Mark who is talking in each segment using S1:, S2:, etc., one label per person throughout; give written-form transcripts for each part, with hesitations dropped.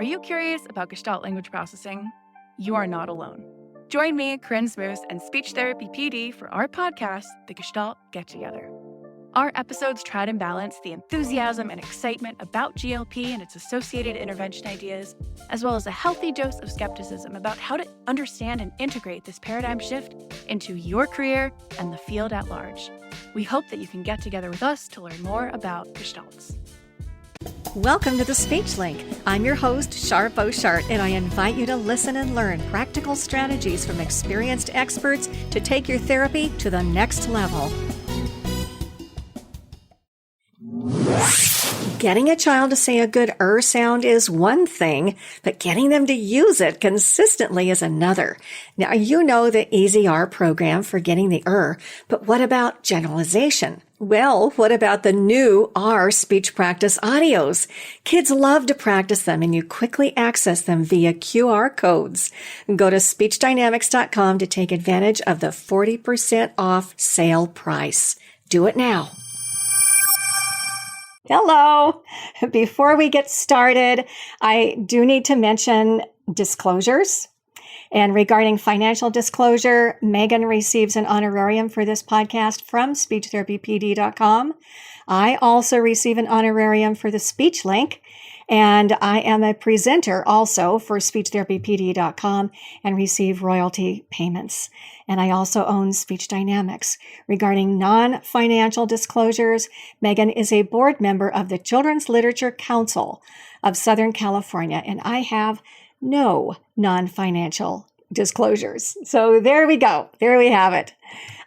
S1: Are you curious about Gestalt language processing? You are not alone. Join me, Corinne Smoose, and Speech Therapy PD for our podcast, The Gestalt Get Together. Our episodes try to balance the enthusiasm and excitement about GLP and its associated intervention ideas, as well as a healthy dose of skepticism about how to understand and integrate this paradigm shift into your career and the field at large. We hope that you can get together with us to learn more about Gestalts.
S2: Welcome to the Speech Link. I'm your host, Shar Beauchart, and I invite you to listen and learn practical strategies from experienced experts to take your therapy to the next level. Getting a child to say a good sound is one thing, but getting them to use it consistently is another. Now, you know the Easy R program for getting the but what about generalization? Well, what about the new R speech practice audios? Kids love to practice them, and you quickly access them via QR codes. Go to speechdynamics.com to take advantage of the 40% off sale price. Do it now. Hello. Before we get started, I do need to mention disclosures. And regarding financial disclosure, Megan receives an honorarium for this podcast from speechtherapypd.com. I also receive an honorarium for the Speech Link, and I am a presenter also for speechtherapypd.com and receive royalty payments. And I also own Speech Dynamics. Regarding non-financial disclosures, Megan is a board member of the Children's Literature Council of Southern California, and I have no non-financial disclosures. So there we go. There we have it.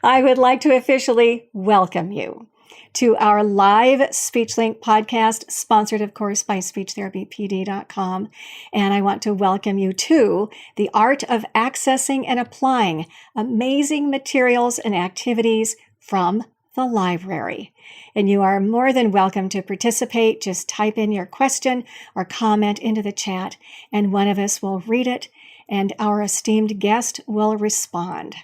S2: I would like to officially welcome you to our live SpeechLink podcast, sponsored, of course, by speechtherapypd.com. And I want to welcome you to the art of accessing and applying amazing materials and activities from the library. And you are more than welcome to participate. Just type in your question or comment into the chat, and one of us will read it, and our esteemed guest will respond.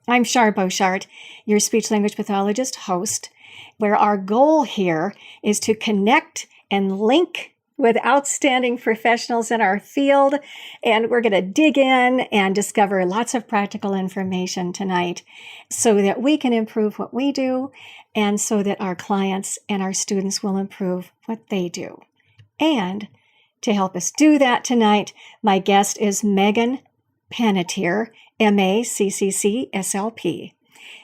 S2: I'm Shar Beauchart, your speech-language pathologist host, where our goal here is to connect and link with outstanding professionals in our field. And we're going to dig in and discover lots of practical information tonight so that we can improve what we do and so that our clients and our students will improve what they do. And to help us do that tonight, my guest is Megan Panatier, MA, CCC-SLP.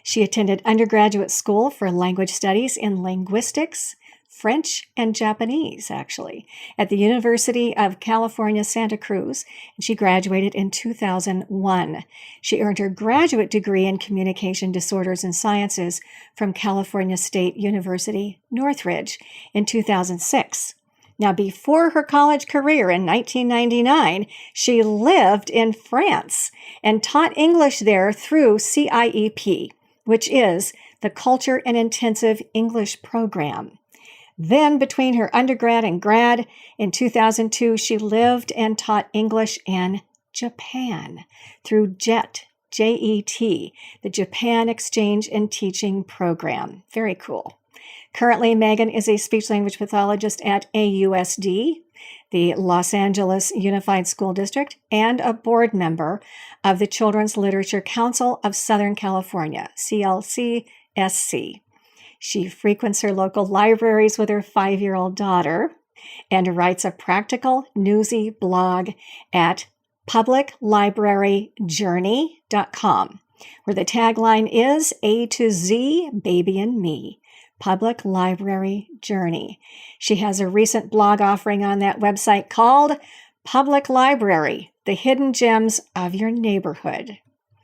S2: She attended undergraduate school for language studies in linguistics, French, and Japanese, actually, at the University of California, Santa Cruz, and she graduated in 2001. She earned her graduate degree in communication disorders and sciences from California State University, Northridge, in 2006. Now, before her college career in 1999, she lived in France and taught English there through CIEP, which is the Culture and Intensive English Program. Then, between her undergrad and grad, in 2002, she lived and taught English in Japan through JET, J-E-T, the Japan Exchange and Teaching Program. Very cool. Currently, Megan is a speech-language pathologist at AUSD, the Los Angeles Unified School District, and a board member of the Children's Literature Council of Southern California, CCC-SLP. She frequents her local libraries with her 5-year-old daughter and writes a practical, newsy blog at publiclibraryjourney.com, where the tagline is A to Z, Baby and Me. Public Library Journey. She has a recent blog offering on that website called Public Library, the Hidden Gems of Your Neighborhood.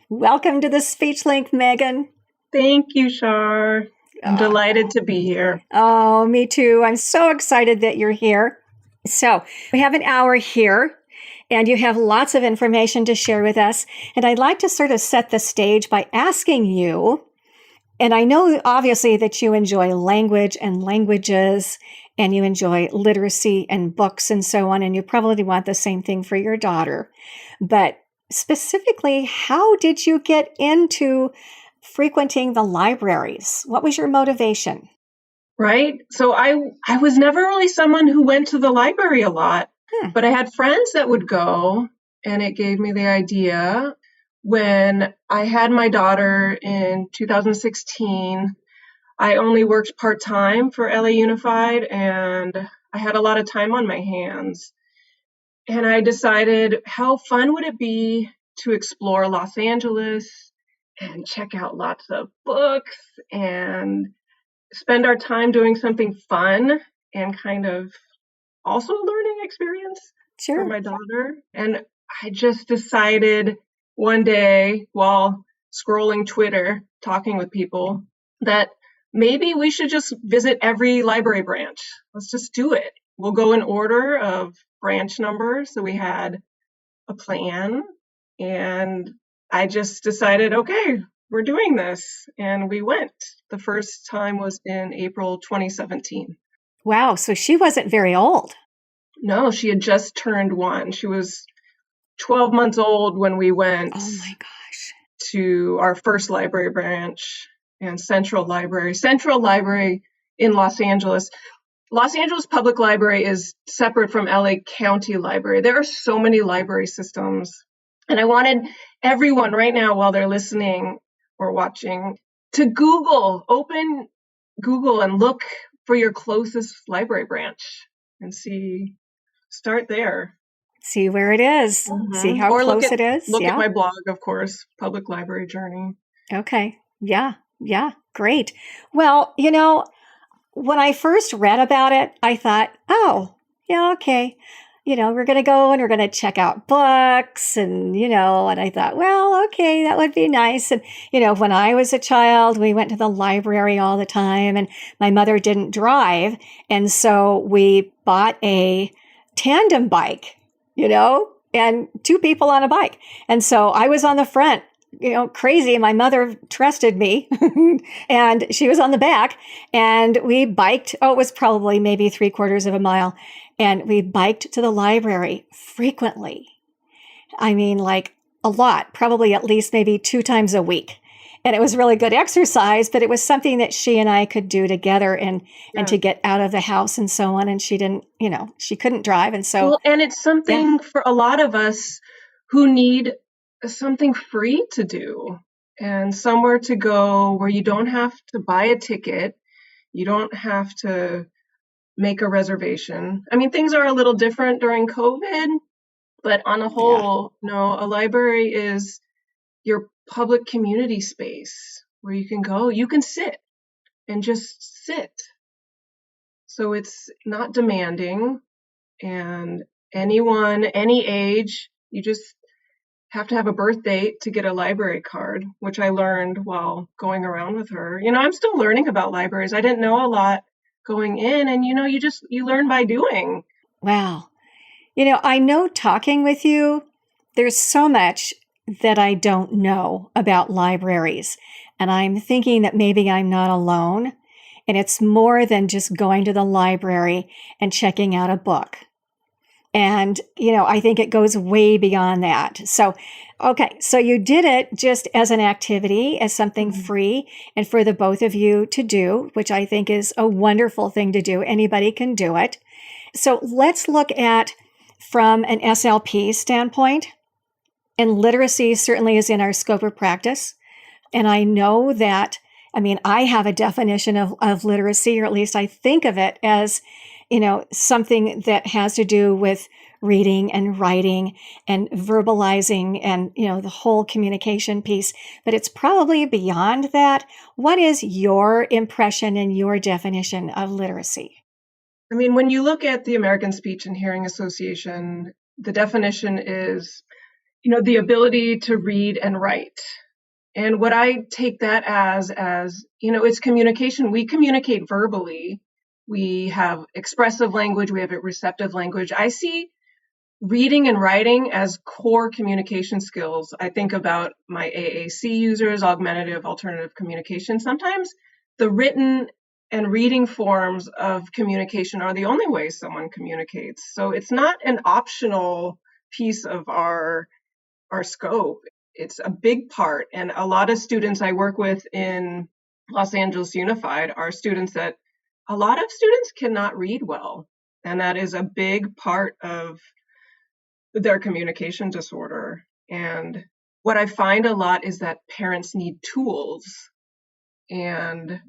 S2: Welcome to the Speech Link, Megan.
S3: Thank you, Shar. I'm delighted to be here.
S2: Oh, me too. I'm so excited that you're here. So we have an hour here, and you have lots of information to share with us. And I'd like to sort of set the stage by asking you, and I know obviously that you enjoy language and languages, and you enjoy literacy and books and so on, and you probably want the same thing for your daughter. But specifically, how did you get into frequenting the libraries? What was your motivation?
S3: Right. So I was never really someone who went to the library a lot. But I had friends that would go, and it gave me the idea. When I had my daughter in 2016, I only worked part-time for LA Unified, and I had a lot of time on my hands. And I decided, how fun would it be to explore Los Angeles and check out lots of books and spend our time doing something fun and kind of also a learning experience for my daughter. And I just decided one day while scrolling Twitter, talking with people, that maybe we should just visit every library branch. Let's just do it. We'll go in order of branch number. So we had a plan, and I just decided, okay, we're doing this. And we went. The first time was in April 2017.
S2: Wow. So she wasn't very old.
S3: No, she had just turned 1. She was 12 months old when we went to our first library branch and Central Library in Los Angeles. Los Angeles Public Library is separate from LA County Library. There are so many library systems. And I wanted everyone right now, while they're listening or watching, to open Google and look for your closest library branch and start there.
S2: See where it is. Mm-hmm. See how close it is.
S3: Look at my blog, of course, Public Library Journey.
S2: Okay. Yeah. Great. Well, when I first read about it, I thought, oh, yeah, okay. We're going to go and we're going to check out books and I thought, well, okay, that would be nice. And, when I was a child, we went to the library all the time and my mother didn't drive. And so we bought a tandem bike, and 2 people on a bike. And so I was on the front, crazy. My mother trusted me and she was on the back and we biked. Oh, it was probably maybe 3/4 of a mile. And we biked to the library frequently. I mean, like a lot, probably at least maybe 2 times a week. And it was really good exercise, but it was something that she and I could do together and to get out of the house and so on. And she didn't, she couldn't drive. And so.
S3: Well, and it's something for a lot of us who need something free to do and somewhere to go where you don't have to buy a ticket. You don't have to make a reservation. I mean, things are a little different during COVID, but on the whole, a library is your public community space where you can go, you can sit and just sit. So it's not demanding, and anyone, any age, you just have to have a birth date to get a library card, which I learned while going around with her. I'm still learning about libraries. I didn't know a lot going in, and you learn by doing.
S2: Wow. I know talking with you, there's so much that I don't know about libraries. And I'm thinking that maybe I'm not alone. And it's more than just going to the library and checking out a book. And, I think it goes way beyond that. So, okay. So you did it just as an activity, as something free and for the both of you to do, which I think is a wonderful thing to do. Anybody can do it. So let's look at from an SLP standpoint. And literacy certainly is in our scope of practice. And I know that, I have a definition of literacy, or at least I think of it as, something that has to do with reading and writing and verbalizing and, the whole communication piece. But it's probably beyond that. What is your impression and your definition of literacy?
S3: When you look at the American Speech and Hearing Association, the definition is the ability to read and write. And what I take that as, it's communication. We communicate verbally. We have expressive language. We have a receptive language. I see reading and writing as core communication skills. I think about my AAC users, augmentative alternative communication. Sometimes the written and reading forms of communication are the only way someone communicates. So it's not an optional piece of our scope. It's a big part. And a lot of students I work with in Los Angeles Unified are students that a lot of students cannot read well. And that is a big part of their communication disorder. And what I find a lot is that parents need tools. And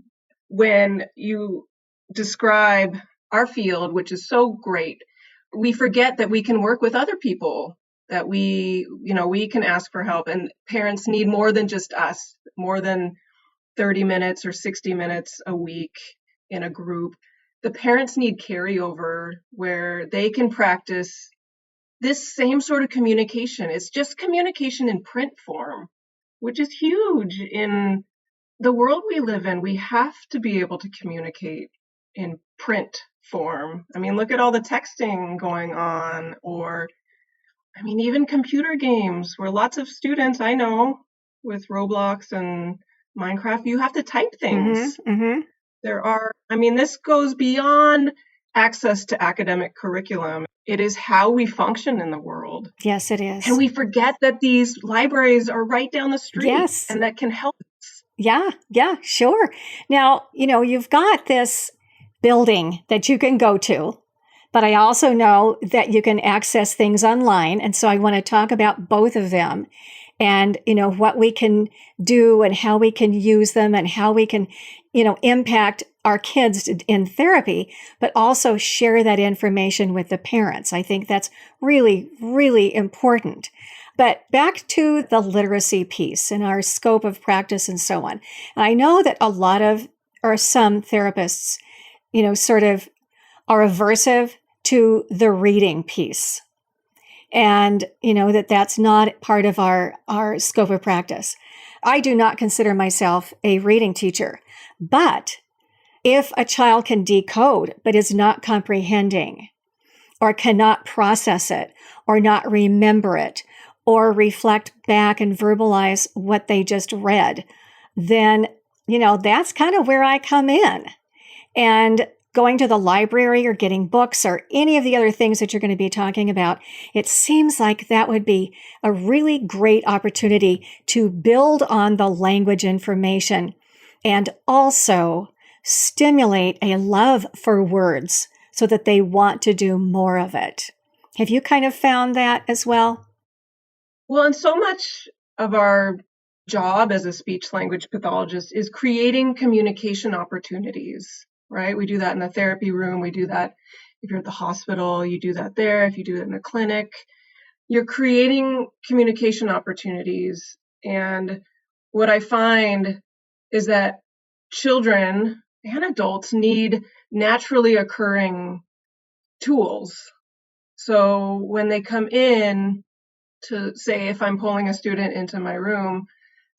S3: when you describe our field, which is so great, we forget that we can work with other people, that we can ask for help, and parents need more than just us, more than 30 minutes or 60 minutes a week in a group. The parents need carryover where they can practice this same sort of communication. It's just communication in print form, which is huge in the world we live in. We have to be able to communicate in print form. I mean, look at all the texting going on, or even computer games where lots of students I know with Roblox and Minecraft, you have to type things. This goes beyond access to academic curriculum. It is how we function in the world.
S2: Yes, it is.
S3: And we forget that these libraries are right down the street.
S2: Yes.
S3: And that can help us.
S2: Yeah, sure. Now, you've got this building that you can go to, but I also know that you can access things online. And so I want to talk about both of them and, what we can do and how we can use them and how we can, impact our kids in therapy, but also share that information with the parents. I think that's really, really important. But back to the literacy piece and our scope of practice and so on. And I know that some therapists, sort of are aversive to the reading piece. And, that's not part of our scope of practice. I do not consider myself a reading teacher, but if a child can decode but is not comprehending or cannot process it or not remember it or reflect back and verbalize what they just read, then, that's kind of where I come in. And going to the library or getting books or any of the other things that you're going to be talking about, it seems like that would be a really great opportunity to build on the language information and also stimulate a love for words so that they want to do more of it. Have you kind of found that as well?
S3: Well, and so much of our job as a speech language pathologist is creating communication opportunities, right? We do that in the therapy room. We do that if you're at the hospital. You do that there. If you do it in the clinic, you're creating communication opportunities. And what I find is that children and adults need naturally occurring tools. So when they come in to, say, if I'm pulling a student into my room,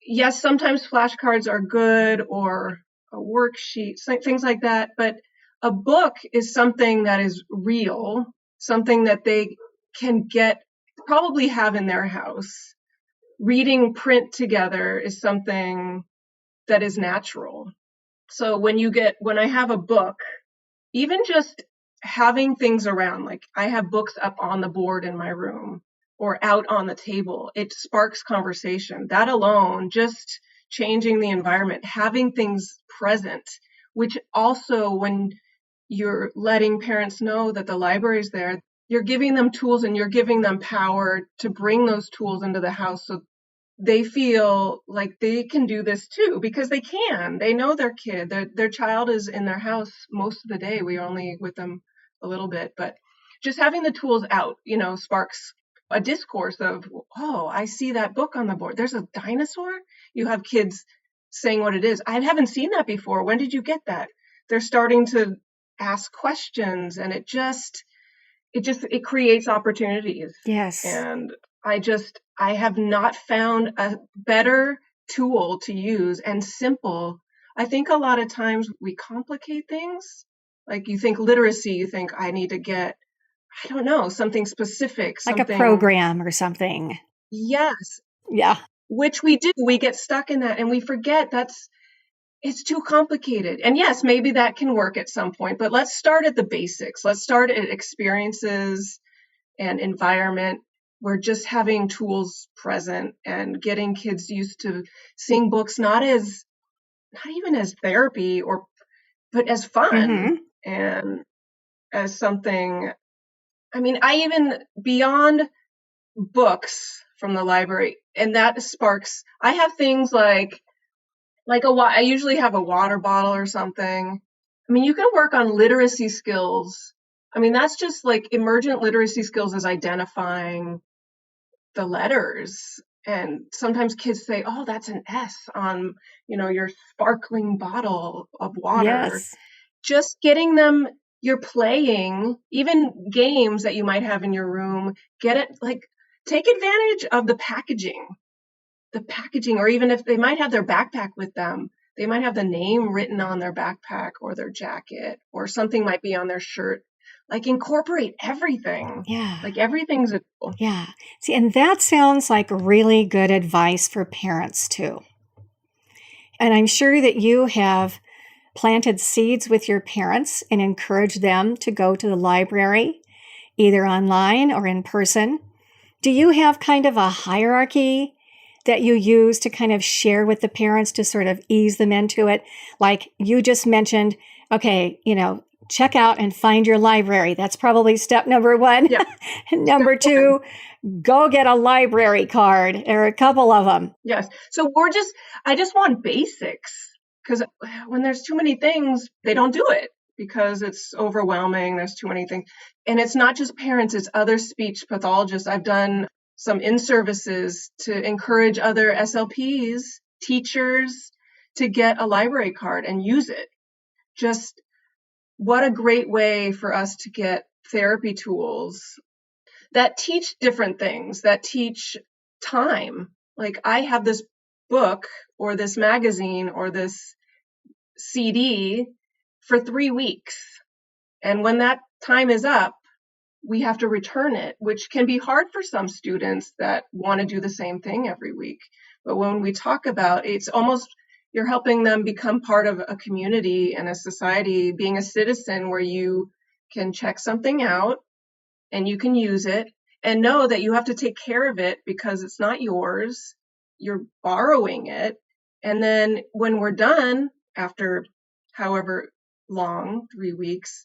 S3: yes, sometimes flashcards are good or a worksheet, things like that. But a book is something that is real, something that they can probably have in their house. Reading print together is something that is natural. So when I have a book, even just having things around, like I have books up on the board in my room or out on the table, it sparks conversation. That alone, just changing the environment, having things present, which also when you're letting parents know that the library is there, you're giving them tools and you're giving them power to bring those tools into the house so they feel like they can do this too, because they can. They know their kid, their child is in their house most of the day. We're only with them a little bit, but just having the tools out, sparks a discourse of, oh, I see that book on the board. There's a dinosaur. You have kids saying what it is. I haven't seen that before. When did you get that? They're starting to ask questions, and it creates opportunities.
S2: Yes.
S3: And I have not found a better tool to use and simple. I think a lot of times we complicate things. Like you think literacy, you think I need to get, I don't know, something specific.
S2: Like a program or something.
S3: Yes.
S2: Yeah.
S3: Which we do. We get stuck in that and we forget it's too complicated. And yes, maybe that can work at some point, but let's start at the basics. Let's start at experiences and environment. We're just having tools present and getting kids used to seeing books not even as therapy but as fun.
S2: Mm-hmm.
S3: And as something, I mean, I even beyond books from the library, and that sparks, I have things like I usually have a water bottle or something. I mean, you can work on literacy skills. I mean, that's just like emergent literacy skills is identifying the letters. And sometimes kids say, oh, that's an S on, your sparkling bottle of water.
S2: Yes.
S3: Just getting them, you're playing, even games that you might have in your room, take advantage of the packaging, or even if they might have their backpack with them, they might have the name written on their backpack or their jacket, or something might be on their shirt. Like incorporate everything.
S2: Yeah.
S3: Like everything's a tool.
S2: Yeah. See, and that sounds like really good advice for parents too. And I'm sure that you have planted seeds with your parents and encouraged them to go to the library, either online or in person. Do you have kind of a hierarchy that you use to kind of share with the parents to sort of ease them into it? Like you just mentioned, okay, check out and find your library. That's probably step number 1.
S3: Yeah.
S2: Number 2, go get a library card or a couple of them.
S3: Yes. So I just want basics, because when there's too many things, they don't do it because it's overwhelming. There's too many things. And it's not just parents, it's other speech pathologists. I've done some in-services to encourage other SLPs, teachers, to get a library card and use it. Just what a great way for us to get therapy tools that teach different things, that teach time. Like I have this book or this magazine or this CD for 3 weeks. And when that time is up, we have to return it, which can be hard for some students that want to do the same thing every week. But when we talk about it's almost, you're helping them become part of a community and a society, being a citizen where you can check something out and you can use it and know that you have to take care of it because it's not yours. You're borrowing it. And then when we're done, after however long, 3 weeks,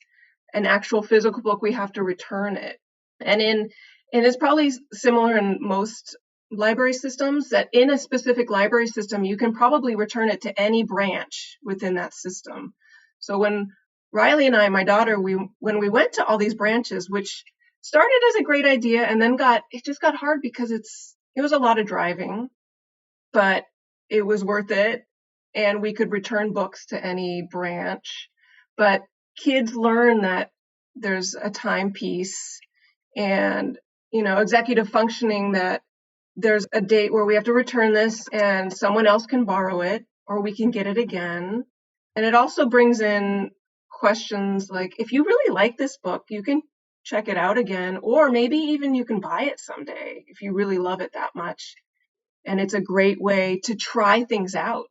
S3: an actual physical book, we have to return it. And it's probably similar in most library systems, that in a specific library system, you can probably return it to any branch within that system. So when Riley and I, my daughter, when we went to all these branches, which started as a great idea and then it just got hard because it was a lot of driving, but it was worth it. And we could return books to any branch. But kids learn that there's a timepiece and, executive functioning, that there's a date where we have to return this and someone else can borrow it or we can get it again. And it also brings in questions like, if you really like this book, you can check it out again, or maybe even you can buy it someday if you really love it that much. And it's a great way to try things out.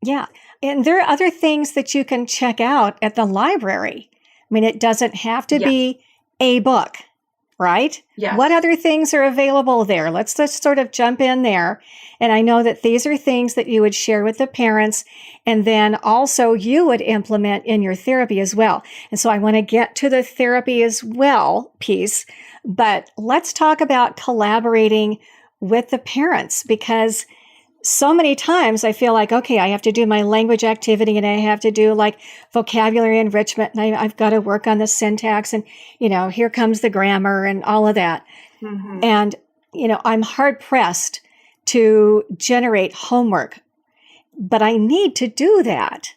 S2: Yeah. And there are other things that you can check out at the library. I mean, it doesn't have to be a book, right?
S3: Yes.
S2: What other things are available there? Let's just sort of jump in there. And I know that these are things that you would share with the parents, and then also you would implement in your therapy as well. And so I want to get to the therapy as well piece, but let's talk about collaborating with the parents, because so many times I feel like, okay, I have to do my language activity and I have to do like vocabulary enrichment and I've got to work on the syntax and, here comes the grammar and all of that.
S3: Mm-hmm.
S2: And, I'm hard pressed to generate homework, but I need to do that.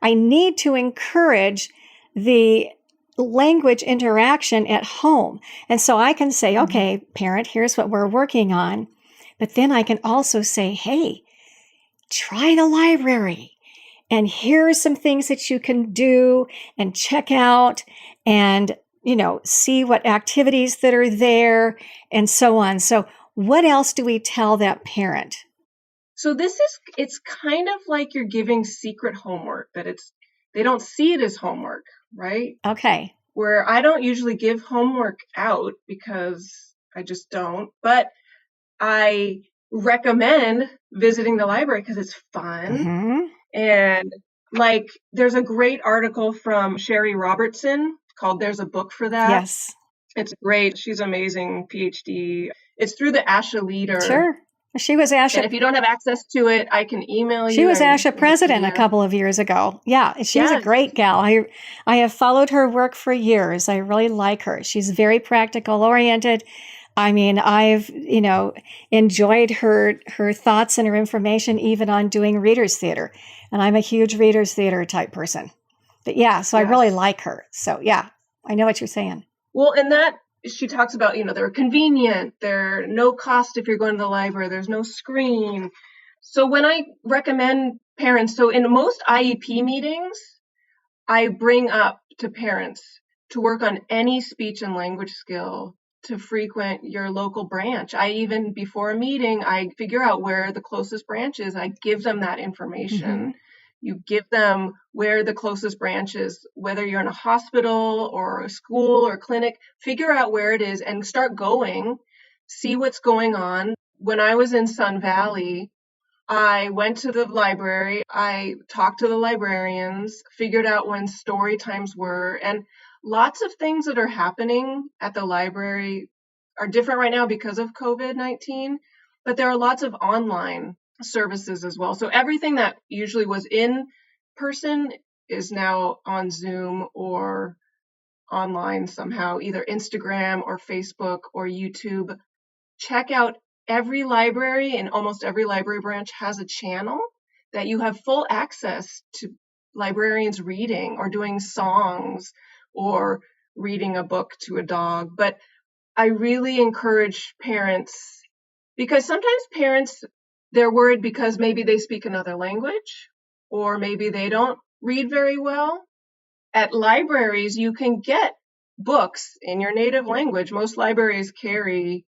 S2: I need to encourage the language interaction at home. And so I can say, okay, parent, here's what we're working on. But then I can also say, hey, try the library. And here's some things that you can do and check out and, see what activities that are there and so on. So what else do we tell that parent?
S3: So it's kind of like you're giving secret homework, that they don't see it as homework, right?
S2: Okay.
S3: Where I don't usually give homework out because I just don't, but I recommend visiting the library because it's fun.
S2: Mm-hmm.
S3: And there's a great article from Sherry Robertson called There's a Book for That.
S2: Yes.
S3: It's great. She's amazing, PhD. It's through the ASHA Leader.
S2: Sure. She was ASHA.
S3: And if you don't have access to it, I can email you.
S2: She was ASHA president a couple of years ago. Yeah, she's a great gal. I have followed her work for years. I really like her. She's very practical oriented. I mean, I've, enjoyed her thoughts and her information even on doing Reader's Theater. And I'm a huge Reader's Theater type person. But yeah, so I really like her. So yeah, I know what you're saying.
S3: Well, and that she talks about, they're convenient, they're no cost if you're going to the library, there's no screen. So when I recommend parents, so in most IEP meetings, I bring up to parents to work on any speech and language skill to frequent your local branch. Before a meeting, I figure out where the closest branch is. I give them that information. Mm-hmm. You give them where the closest branch is, whether you're in a hospital or a school or clinic, figure out where it is and start going, see what's going on. When I was in Sun Valley, I went to the library, I talked to the librarians, figured out when story times were, and lots of things that are happening at the library are different right now because of COVID-19, but there are lots of online services as well. So everything that usually was in person is now on Zoom or online somehow, either Instagram or Facebook or YouTube. Check out every library, and almost every library branch has a channel that you have full access to librarians reading or doing songs or reading a book to a dog. But I really encourage parents, because sometimes parents, they're worried because maybe they speak another language or maybe they don't read very well. At libraries, you can get books in your native language. Most libraries carry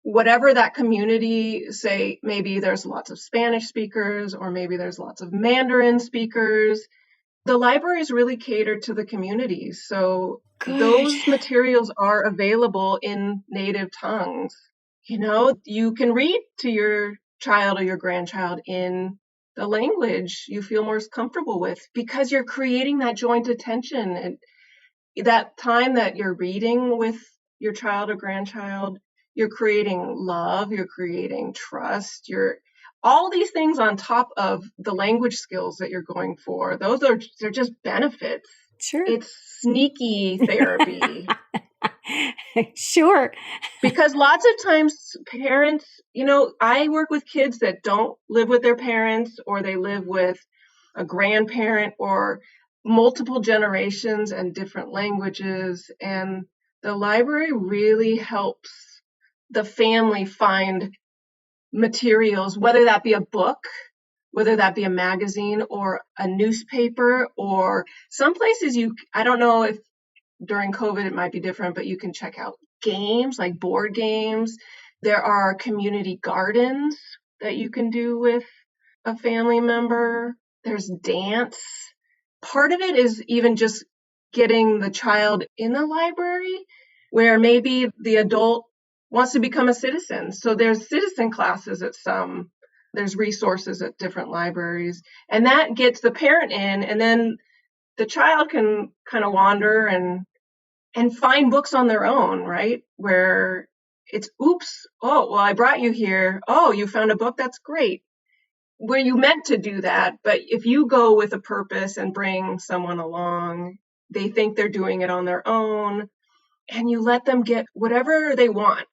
S3: whatever that community, say maybe there's lots of Spanish speakers or maybe there's lots of Mandarin speakers. The libraries really cater to the communities. So those materials are available in native tongues. You can read to your child or your grandchild in the language you feel most comfortable with, because you're creating that joint attention. And that time that you're reading with your child or grandchild, you're creating love, you're creating trust, all these things on top of the language skills that you're going for. They're just benefits.
S2: Sure.
S3: It's sneaky therapy.
S2: Sure.
S3: Because lots of times parents, I work with kids that don't live with their parents, or they live with a grandparent, or multiple generations and different languages. And the library really helps the family find materials, whether that be a book, whether that be a magazine or a newspaper, or some places I don't know if during COVID it might be different, but you can check out games like board games. There are community gardens that you can do with a family member. There's dance. Part of it is even just getting the child in the library, where maybe the adult wants to become a citizen. So there's citizen classes there's resources at different libraries, and that gets the parent in, and then the child can kind of wander and find books on their own, right? Where it's, oops, oh, well, I brought you here. Oh, you found a book? That's great. Where you meant to do that, but if you go with a purpose and bring someone along, they think they're doing it on their own, and you let them get whatever they want,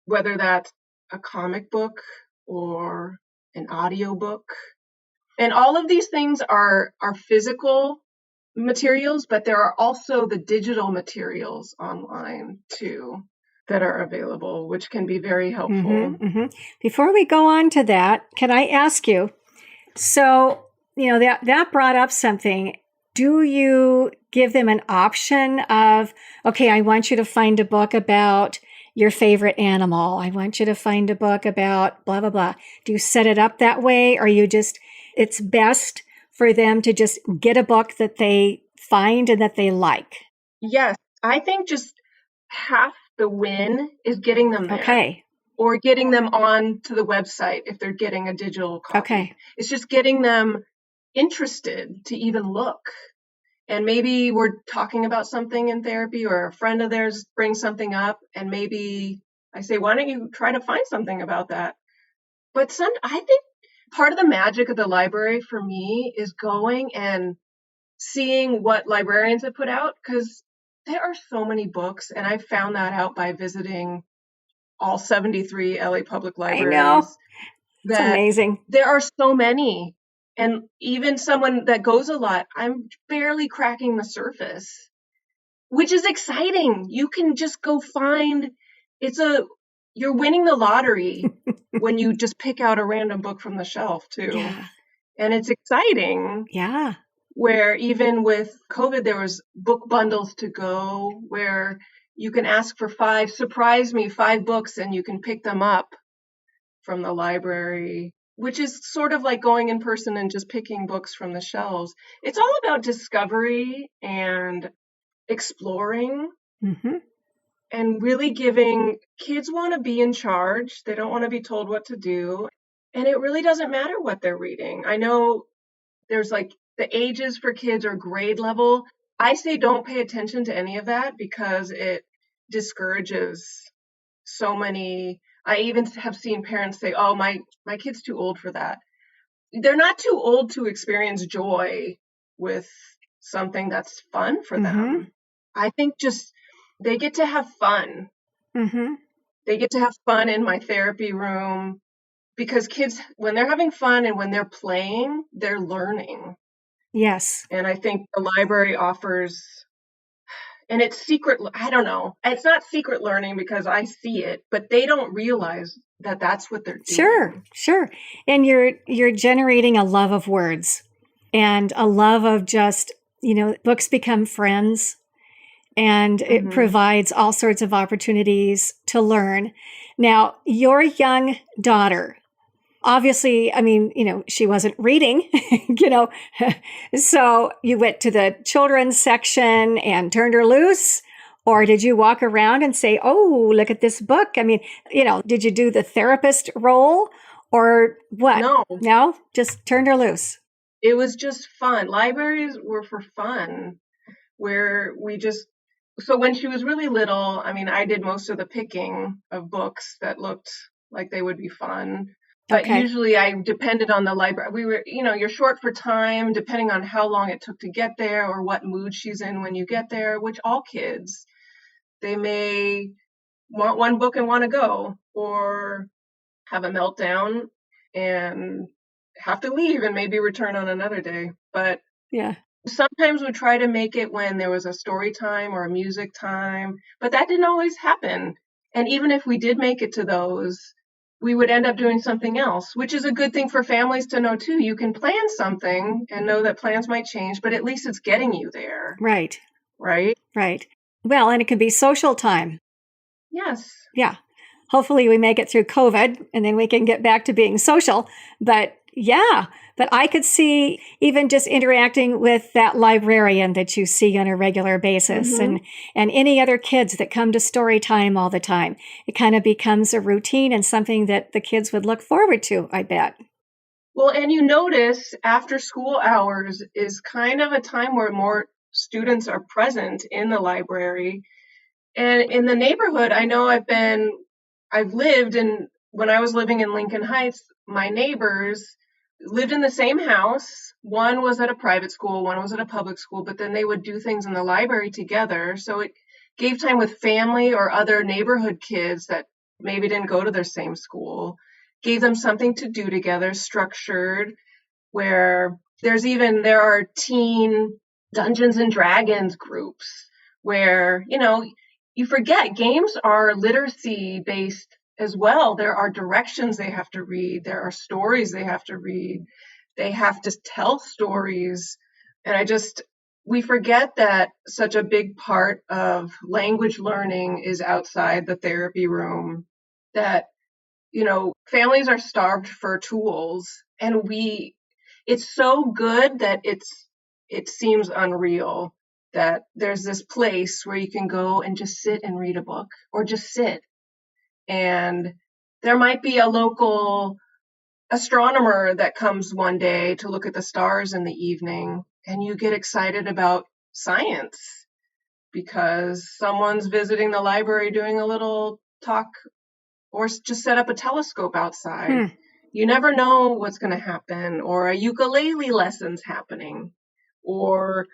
S3: whether that's a comic book or an audio book. And all of these things are physical materials, but there are also the digital materials online too that are available, which can be very helpful.
S2: Mm-hmm, mm-hmm. Before we go on to that, can I ask you, so, that brought up something. Do you give them an option of, okay, I want you to find a book about your favorite animal. I want you to find a book about blah, blah, blah. Do you set it up that way? Or it's best for them to just get a book that they find and that they like?
S3: Yes. I think just half the win is getting them there.
S2: Okay.
S3: Or getting them on to the website if they're getting a digital copy.
S2: Okay.
S3: It's just getting them interested to even look. and maybe we're talking about something in therapy, or a friend of theirs brings something up, and maybe I say, why don't you try to find something about that? But I think part of the magic of the library for me is going and seeing what librarians have put out, because there are so many books, and I found that out by visiting all 73 LA public
S2: I know.
S3: libraries,
S2: It's
S3: that
S2: amazing.
S3: there are so many. And even someone that goes a lot, I'm barely cracking the surface, which is exciting. You can just go find, you're winning the lottery when you just pick out a random book from the shelf too.
S2: Yeah.
S3: And it's exciting.
S2: Yeah.
S3: Where even with COVID, there was book bundles to go where you can ask for 5 books, and you can pick them up from the library, which is sort of like going in person and just picking books from the shelves. It's all about discovery and exploring,
S2: Mm-hmm.
S3: and really giving kids want to be in charge. They don't want to be told what to do. And it really doesn't matter what they're reading. I know there's like the ages for kids or grade level. I say don't pay attention to any of that, because it discourages so many. I even have seen parents say, oh, my kid's too old for that. They're not too old to experience joy with something that's fun for them. I think just they get to have fun.
S2: Mm-hmm.
S3: They get to have fun in my therapy room, because kids, when they're having fun and when they're playing, they're learning.
S2: Yes.
S3: And I think the library offers, and it's secret, I don't know, it's not secret learning because I see it, but they don't realize that that's what they're doing.
S2: Sure. And you're generating a love of words and a love of just, books become friends, and it provides all sorts of opportunities to learn. Now, your young daughter, obviously, she wasn't reading, so you went to the children's section and turned her loose, or did you walk around and say, oh, look at this book? Did you do the therapist role or what? No, just turned her loose.
S3: It was just fun. Libraries were for fun, where so when she was really little, I did most of the picking of books that looked like they would be fun. But usually I depended on the library. We were, you're short for time, depending on how long it took to get there or what mood she's in when you get there, which all kids, they may want one book and want to go, or have a meltdown and have to leave and maybe return on another day. But
S2: yeah,
S3: sometimes we try to make it when there was a story time or a music time, but that didn't always happen. And even if we did make it to those, we would end up doing something else, which is a good thing for families to know too. You can plan something and know that plans might change, but at least it's getting you there.
S2: Right.
S3: Right.
S2: Well, and it can be social time.
S3: Yes.
S2: Yeah. Hopefully we make it through COVID and then we can get back to being social. But I could see even just interacting with that librarian that you see on a regular basis, and any other kids that come to story time all the time. It kind of becomes a routine and something that the kids would look forward to, I bet.
S3: Well, and you notice after school hours is kind of a time where more students are present in the library. And in the neighborhood, I know I've lived in, when I was living in Lincoln Heights, my neighbors lived in the same house. One was at a private school, one was at a public school, but then they would do things in the library together. So it gave time with family or other neighborhood kids that maybe didn't go to their same school, gave them something to do together, structured, where there are teen Dungeons and Dragons groups where, you forget games are literacy based as well. There are directions they have to read. There are stories they have to read. They have to tell stories. And we forget that such a big part of language learning is outside the therapy room, that, families are starved for tools, and it's so good that it seems unreal that there's this place where you can go and just sit and read a book, or just sit. And there might be a local astronomer that comes one day to look at the stars in the evening, and you get excited about science because someone's visiting the library doing a little talk or just set up a telescope outside. You never know what's going to happen, or a ukulele lesson's happening, or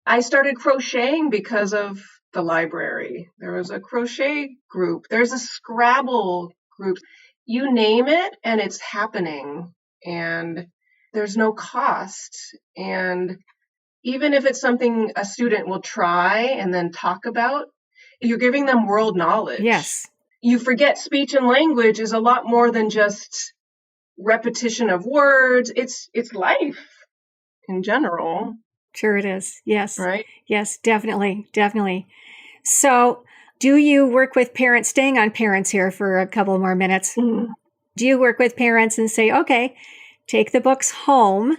S3: I started crocheting because of the library. There was a crochet group. There's a Scrabble group. You name it, and it's happening. And there's no cost. And even if it's something a student will try and then talk about, you're giving them world knowledge.
S2: Yes.
S3: You forget speech and language is a lot more than just repetition of words. It's life in general.
S2: Sure it is. Yes.
S3: Right?
S2: Yes, definitely. Definitely. So do you work with parents, staying on parents here for a couple more minutes?
S3: Mm-hmm.
S2: Do you work with parents and say, okay, take the books home?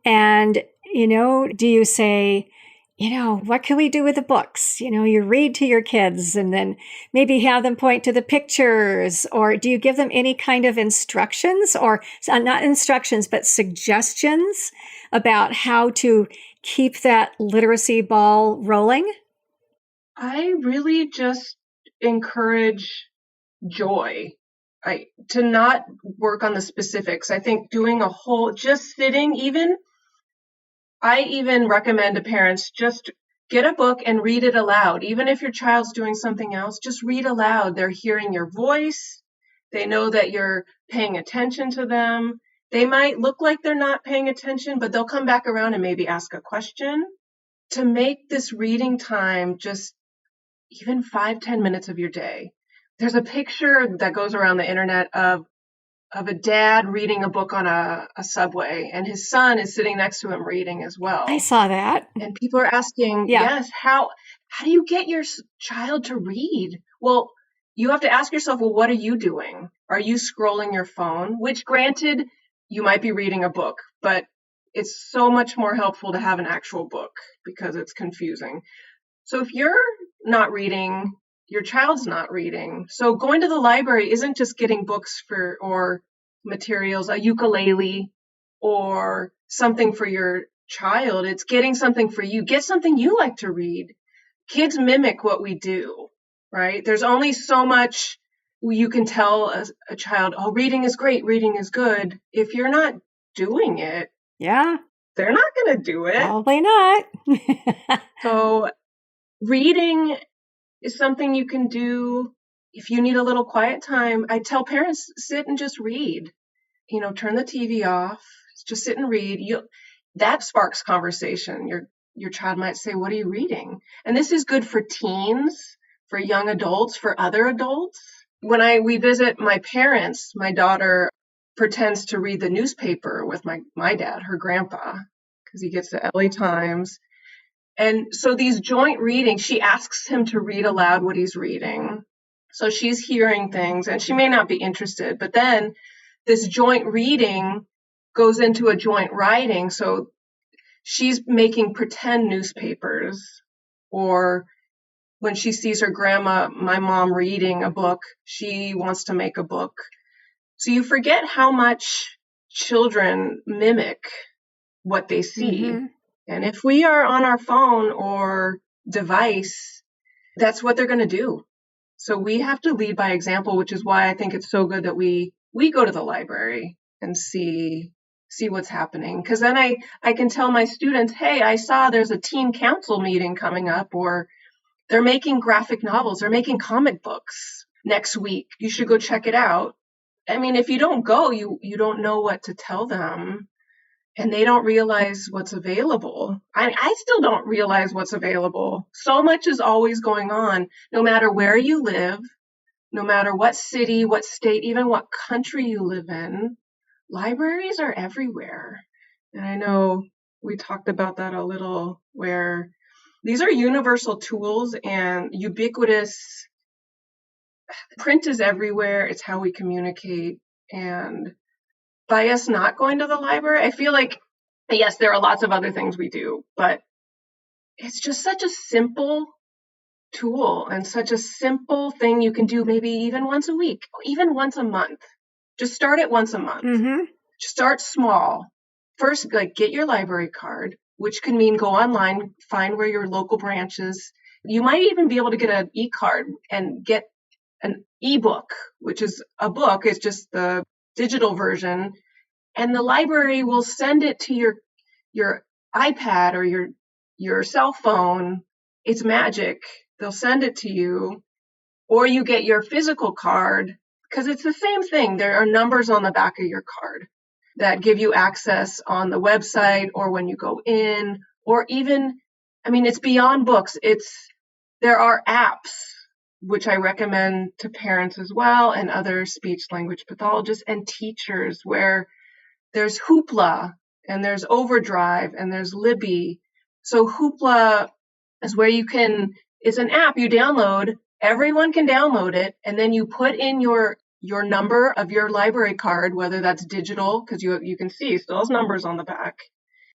S2: And, do you say, what can we do with the books? You read to your kids and then maybe have them point to the pictures, or do you give them any kind of instructions, or not instructions, but suggestions about how to keep that literacy ball rolling?
S3: I really just encourage joy. To not work on the specifics. I think doing just sitting, I even recommend to parents just get a book and read it aloud. Even if your child's doing something else, just read aloud. They're hearing your voice. They know that you're paying attention to them. They might look like they're not paying attention, but they'll come back around and maybe ask a question. To make this reading time just even 5-10 minutes of your day. There's a picture that goes around the internet of a dad reading a book on a subway, and his son is sitting next to him reading as well.
S2: I saw that.
S3: And people are asking, yes, how do you get your child to read? Well, you have to ask yourself, well, what are you doing? Are you scrolling your phone? Which, granted, you might be reading a book, but it's so much more helpful to have an actual book because it's confusing. So if you're not reading, your child's not reading. So going to the library isn't just getting books or materials, a ukulele or something for your child. It's getting something for you. Get something you like to read. Kids mimic what we do, right? There's only so much you can tell a child, oh, reading is great, reading is good. If you're not doing it, they're not going to do it.
S2: Probably not.
S3: So reading is something you can do if you need a little quiet time. I tell parents, sit and just read. Turn the TV off, just sit and read. That sparks conversation. Your child might say, what are you reading? And this is good for teens, for young adults, for other adults. When we visit my parents, my daughter pretends to read the newspaper with my dad, her grandpa, because he gets the LA Times. And so these joint readings, she asks him to read aloud what he's reading. So she's hearing things and she may not be interested, but then this joint reading goes into a joint writing. So she's making pretend newspapers, or when she sees her grandma, my mom, reading a book, she wants to make a book. So you forget how much children mimic what they see. Mm-hmm. And if we are on our phone or device, that's what they're going to do. So we have to lead by example, which is why I think it's so good that we go to the library and see what's happening. Because then I can tell my students, hey, I saw there's a teen council meeting coming up, or they're making graphic novels, they're making comic books next week. You should go check it out. I mean, if you don't go, you don't know what to tell them. And they don't realize what's available. I still don't realize what's available. So much is always going on, no matter where you live, no matter what city, what state, even what country you live in. Libraries are everywhere. And I know we talked about that a little, where these are universal tools and ubiquitous. Print is everywhere. It's how we communicate. And by us not going to the library, I feel like, yes, there are lots of other things we do, but it's just such a simple tool and such a simple thing you can do maybe even once a week, even once a month. Just start it once a month. Mm-hmm. Start small. First, get your library card. which can mean go online, find where your local branch is. You might even be able to get an e-card and get an ebook, which is a book. It's just the digital version. And the library will send it to your iPad or your cell phone. It's magic. They'll send it to you, or you get your physical card, because it's the same thing. There are numbers on the back of your card that give you access on the website or when you go in, or even, it's beyond books. There are apps, which I recommend to parents as well, and other speech language pathologists and teachers, where there's Hoopla and there's Overdrive and there's Libby. So Hoopla is where it's an app you download. Everyone can download it, and then you put in your number of your library card, whether that's digital, because you can see still has numbers on the back.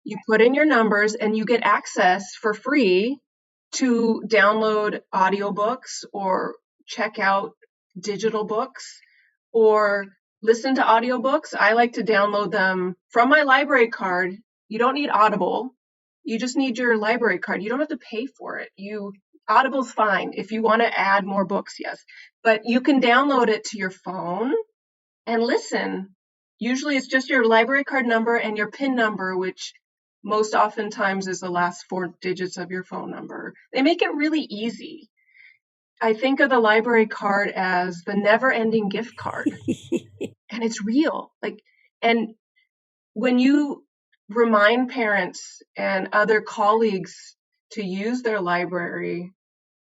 S3: You put in your numbers and you get access for free to download audiobooks or check out digital books or listen to audiobooks. I like to download them from my library card. You don't need Audible. You just need your library card. You don't have to pay for it. Audible's fine if you want to add more books, yes. But you can download it to your phone and listen. Usually it's just your library card number and your PIN number, which most oftentimes is the last 4 digits of your phone number. They make it really easy. I think of the library card as the never-ending gift card. And it's real. And when you remind parents and other colleagues to use their library,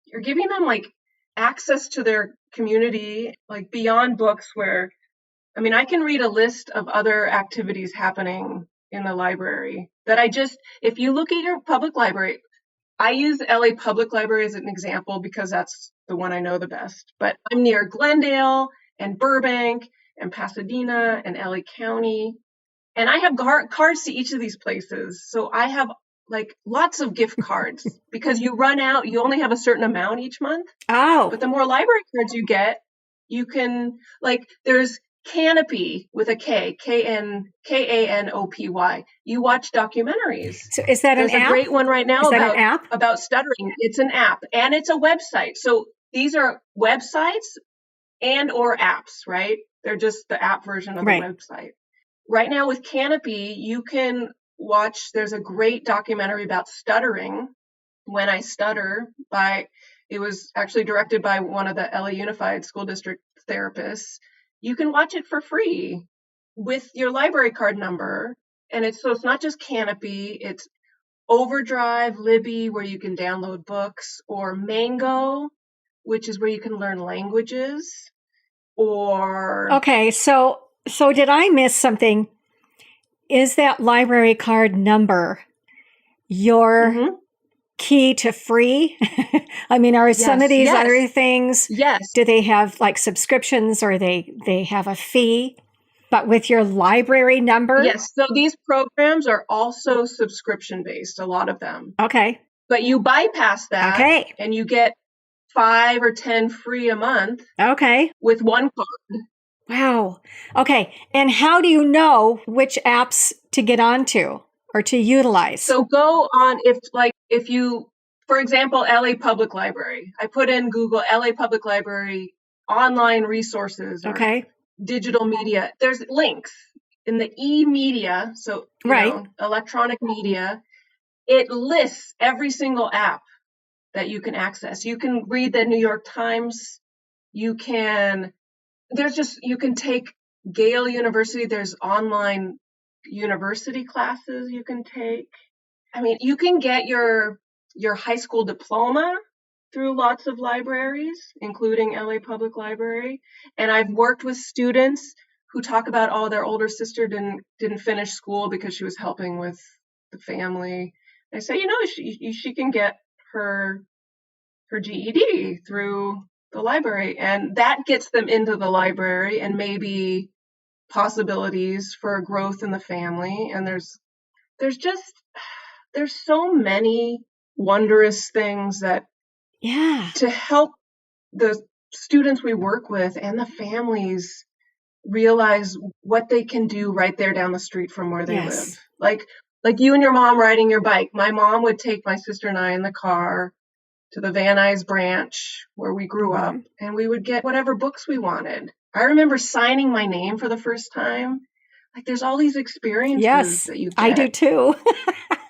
S3: you're giving them access to their community, beyond books, where, I can read a list of other activities happening in the library that if you look at your public library, I use LA Public Library as an example because that's the one I know the best, but I'm near Glendale and Burbank and Pasadena and LA County, and I have cards to each of these places. So I have lots of gift cards because you run out, you only have a certain amount each month.
S2: Oh.
S3: But the more library cards you get, you can, there's Canopy with a K, Kanopy. You watch documentaries.
S2: So is that
S3: There's
S2: an app?
S3: There's a great one right now about stuttering. It's an app and it's a website. So these are websites and or apps, right? They're just the app version of the website. Right now with Canopy, you can watch, there's a great documentary about stuttering, When I Stutter, it was actually directed by one of the LA Unified School District therapists. You can watch it for free with your library card number. And it's not just Canopy, it's Overdrive, Libby, where you can download books, or Mango, which is where you can learn languages, or...
S2: Okay, so did I miss something? Is that library card number your key to free? Are some of these other things?
S3: Yes.
S2: Do they have subscriptions, or they have a fee? But with your library number?
S3: Yes. So these programs are also subscription based, a lot of them.
S2: Okay.
S3: But you bypass that.
S2: Okay.
S3: And you get 5 or 10 free a month.
S2: Okay.
S3: With one card.
S2: Wow. Okay. And how do you know which apps to get onto or to utilize?
S3: So go on, if you, for example, LA Public Library. I put in Google LA Public Library online resources.
S2: Okay.
S3: Digital media. There's links in the e-media, so electronic media. It lists every single app that you can access. You can read the New York Times. You can take Gale University. There's online university classes you can take. You can get your high school diploma through lots of libraries, including LA Public Library. And I've worked with students who talk about, their older sister didn't finish school because she was helping with the family. I say, she can get her GED through the library, and that gets them into the library and maybe possibilities for growth in the family. And there's so many wondrous things that to help the students we work with and the families realize what they can do right there down the street from where they live. like you and your mom riding your bike. My mom would take my sister and I in the car to the Van Nuys branch where we grew up, and we would get whatever books we wanted. I remember signing my name for the first time. Like there's all these experiences that you get.
S2: I do too.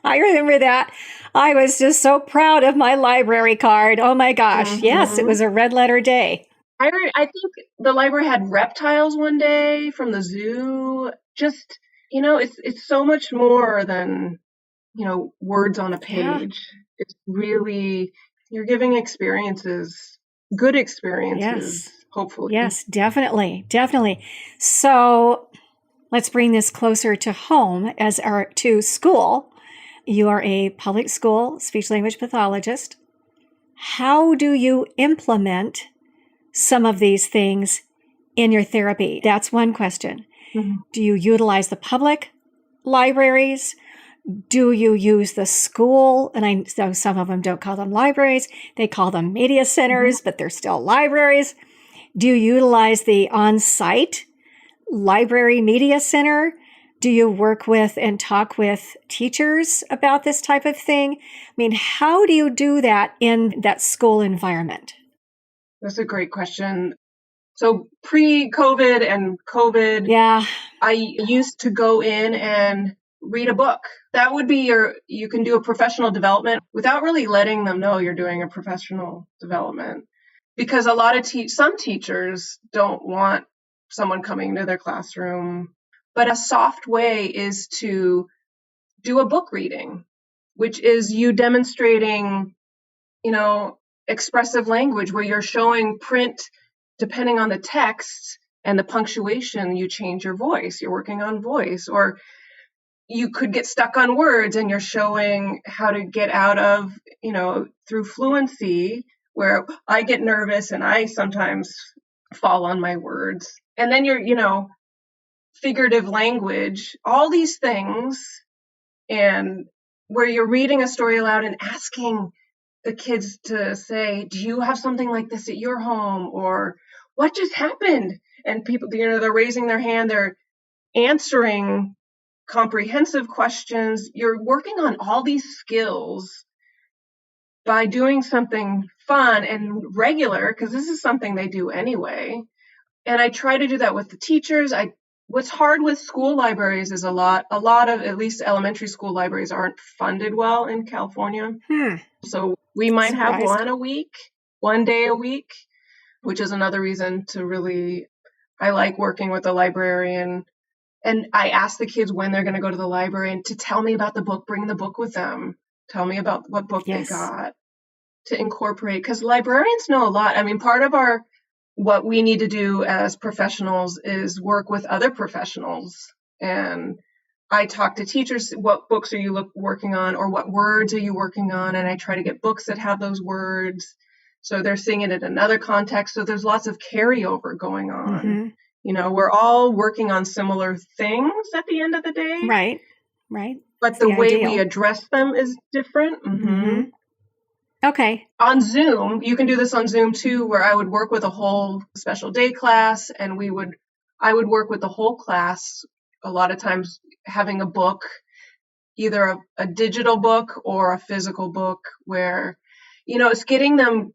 S2: I remember that. I was just so proud of my library card. Oh my gosh. Yes, it was a red letter day.
S3: I think the library had reptiles one day from the zoo. Just, it's so much more than, words on a page. It's really, you're giving experiences, good experiences, hopefully.
S2: Yes, definitely. Definitely. So let's bring this closer to home to school. You are a public school speech language pathologist. How do you implement some of these things in your therapy? That's one question. Do you utilize the public libraries? Do you use the school? And I know some of them don't call them libraries. They call them media centers, but they're still libraries. Do you utilize the on-site library media center? Do you work with and talk with teachers about this type of thing? I mean, how do you do that in that school environment?
S3: That's a great question. So pre-COVID and COVID, I used to go in and read a book. That would be you can do a professional development without really letting them know you're doing a professional development. Because a lot of some teachers don't want someone coming into their classroom. But a soft way is to do a book reading, which is you demonstrating, expressive language where you're showing print, depending on the text and the punctuation, you change your voice. You're working on voice. Or you could get stuck on words and you're showing how to get out of, through fluency, where I get nervous and I sometimes fall on my words. And then you're, figurative language, all these things, and where you're reading a story aloud and asking the kids to say, do you have something like this at your home? Or what just happened? And people, they're raising their hand, they're answering comprehensive questions. You're working on all these skills by doing something fun and regular, because this is something they do anyway. And I try to do that with the teachers. What's hard with school libraries is a lot of, at least elementary school libraries, aren't funded well in California. So we might have one day a week, which is another reason to really, I like working with a librarian. And I ask the kids when they're going to go to the library and to tell me about the book, bring the book with them. Tell me about what book they got to incorporate. Because librarians know a lot. I mean, part of what we need to do as professionals is work with other professionals. And I talk to teachers, what books are you working on, or what words are you working on? And I try to get books that have those words. So they're seeing it in another context. So there's lots of carryover going on. We're all working on similar things at the end of the day.
S2: Right.
S3: But the way we address them is different.
S2: Okay.
S3: On Zoom, you can do this on Zoom too, where I would work with a whole special day class, and I would work with the whole class, a lot of times having a book, either a digital book or a physical book, where, it's getting them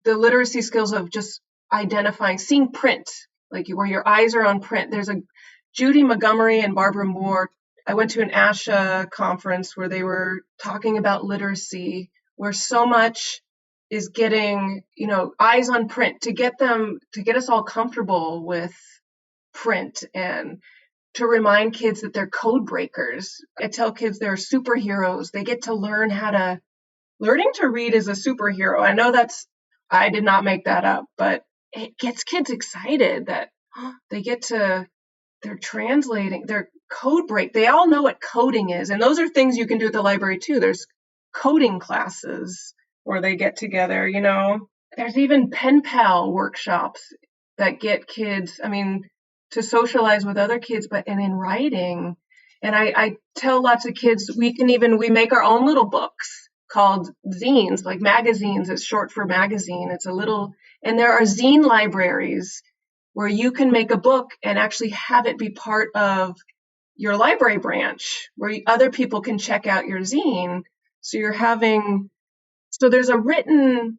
S3: the literacy skills of just identifying, seeing print, like where your eyes are on print. There's a Judy Montgomery and Barbara Moore. I went to an ASHA conference where they were talking about literacy, where so much is getting, eyes on print to get us all comfortable with print, and to remind kids that they're code breakers. I tell kids they're superheroes. They get to learning to read is a superhero. I know I did not make that up, but it gets kids excited that they're translating, they're code break. They all know what coding is. And those are things you can do at the library too. There's coding classes where they get together, There's even pen pal workshops that get kids, to socialize with other kids, and in writing. And I tell lots of kids, we make our own little books called zines, like magazines. It's short for magazine. And there are zine libraries where you can make a book and actually have it be part of your library branch where other people can check out your zine. So so there's a written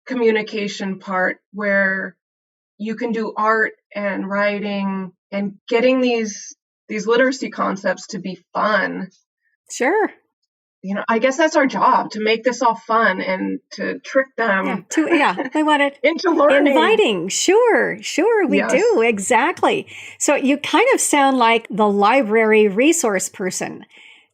S3: communication part where you can do art and writing and getting these literacy concepts to be fun.
S2: Sure.
S3: I guess that's our job, to make this all fun and to trick them.
S2: We want it
S3: into learning.
S2: Inviting. Sure, we
S3: Yes.
S2: do. Exactly. So you kind of sound like the library resource person.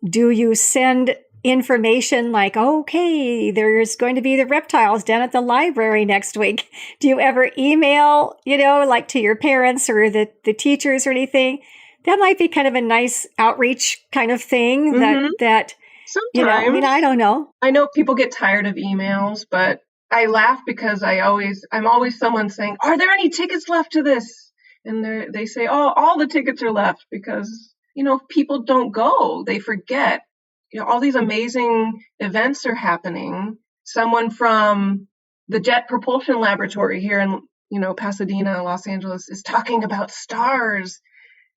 S2: Do you send information like, okay, there's going to be the reptiles down at the library next week? Do you ever email, like to your parents or the teachers or anything? That might be kind of a nice outreach kind of thing that
S3: Sometimes.
S2: I don't know.
S3: I know people get tired of emails, but I laugh because I'm always someone saying, are there any tickets left to this? And they say, oh, all the tickets are left because, people don't go. They forget. All these amazing events are happening. Someone from the Jet Propulsion Laboratory here in, Pasadena, Los Angeles is talking about stars,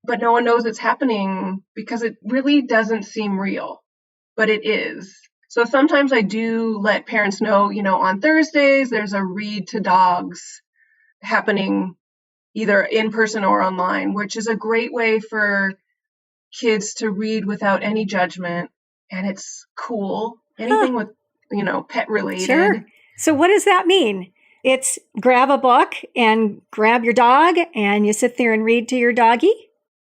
S3: but no one knows it's happening because it really doesn't seem real. But it is. So sometimes I do let parents know, on Thursdays, there's a read to dogs happening either in person or online, which is a great way for kids to read without any judgment. And it's cool. Anything with, pet related.
S2: Sure. So what does that mean? It's grab a book and grab your dog and you sit there and read to your doggie?